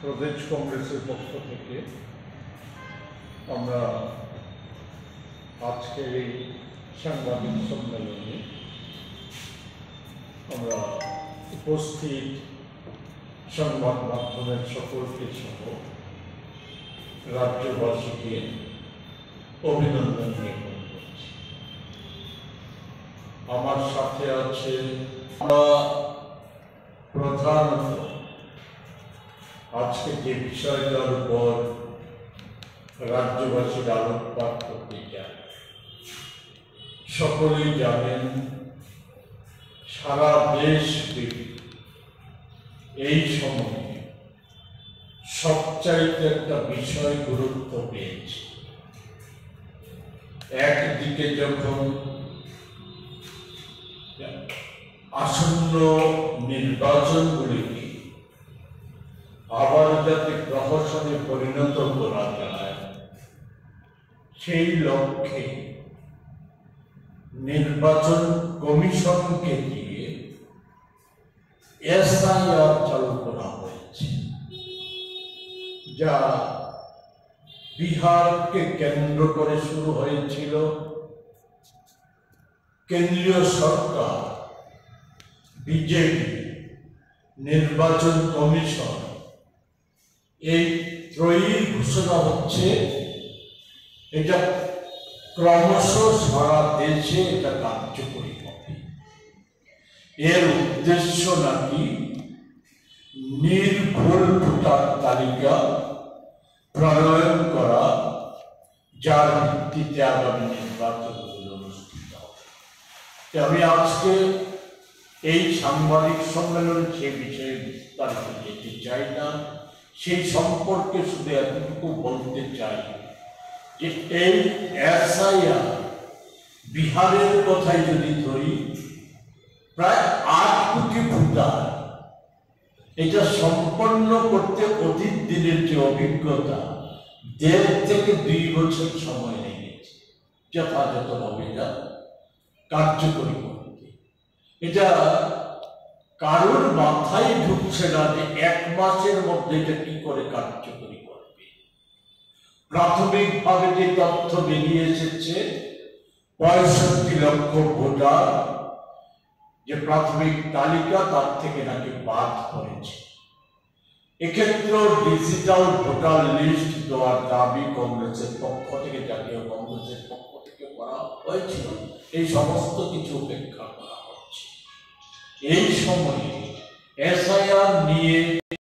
প্রদেশ কংগ্রেসের পক্ষ থেকে আমরা আজকের এই সাংবাদিক সম্মেলনে আমরা উপস্থিত সংবাদ মাধ্যমের সকলকে সহ রাজ্যবাসীকে অভিনন্দন জ্ঞাপন করছি। আমার সাথে আছে প্রধানত আজকে যে বিষয়টার উপর রাজ্যবাসীর আলোকপাত করতে চায়, সকলেই জানেন সারা দেশ এই সময়ে সবচাইতে একটা বিষয় গুরুত্ব পেয়েছে। একদিকে যখন আসন্ন নির্বাচনগুলিকে আবার যাতে প্রহসনে পরিণত করা যায়, সেই লক্ষ্যে নির্বাচন কমিশনকে দিয়ে এসআইআর চালু করা হয়েছে, যা বিহারকে কেন্দ্র করে শুরু হয়েছিল। কেন্দ্রীয় সরকার, বিজেপি, নির্বাচন কমিশন, এই ত্রয়ীর ঘোষণা হচ্ছে এটা ক্রমশ সারা দেশে এটা কার্যকরী হবে। এর উদ্দেশ্য নাকি নির্ভুল ভোটার তালিকা প্রণয়ন করা, যার ভিত্তিতে আগামী নির্বাচনগুলো অনুষ্ঠিত হবে। আমি আজকে এই সাংবাদিক সম্মেলনে সে বিষয়ে বিস্তারিত যেতে চাই না, সেই সম্পর্কে শুধু এতটুকু বলতে চাই যে এই এসআইআর বিহারের কথাই যদি ধরি, প্রায় 8 কোটি ভোটার, এটা সম্পন্ন করতে অধিক দিনের যে অভিজ্ঞতা, 1.5 থেকে 2 বছর সময় লেগেছে যথাযথভাবে এটা কার্যকরী করতে। এটা কারোর মাথায় ঢুকছে না যে 1 মাসের মধ্যে এটা কি করে কার্যকরী করবে। প্রাথমিকভাবে যে তথ্য বেরিয়ে এসেছে, 65 লক্ষ ভোটার যে প্রাথমিক তালিকা তার থেকে নাকি বাদ করেছে। এক্ষেত্রে ডিজিটাল ভোটার লিস্ট দেওয়ার দাবি কংগ্রেসের পক্ষ থেকে, জাতীয় কংগ্রেসের পক্ষ থেকে করা হয়েছিল। এই সমস্ত কিছু উপেক্ষা করা হচ্ছে। এই সময়ে এসআইআর নিয়ে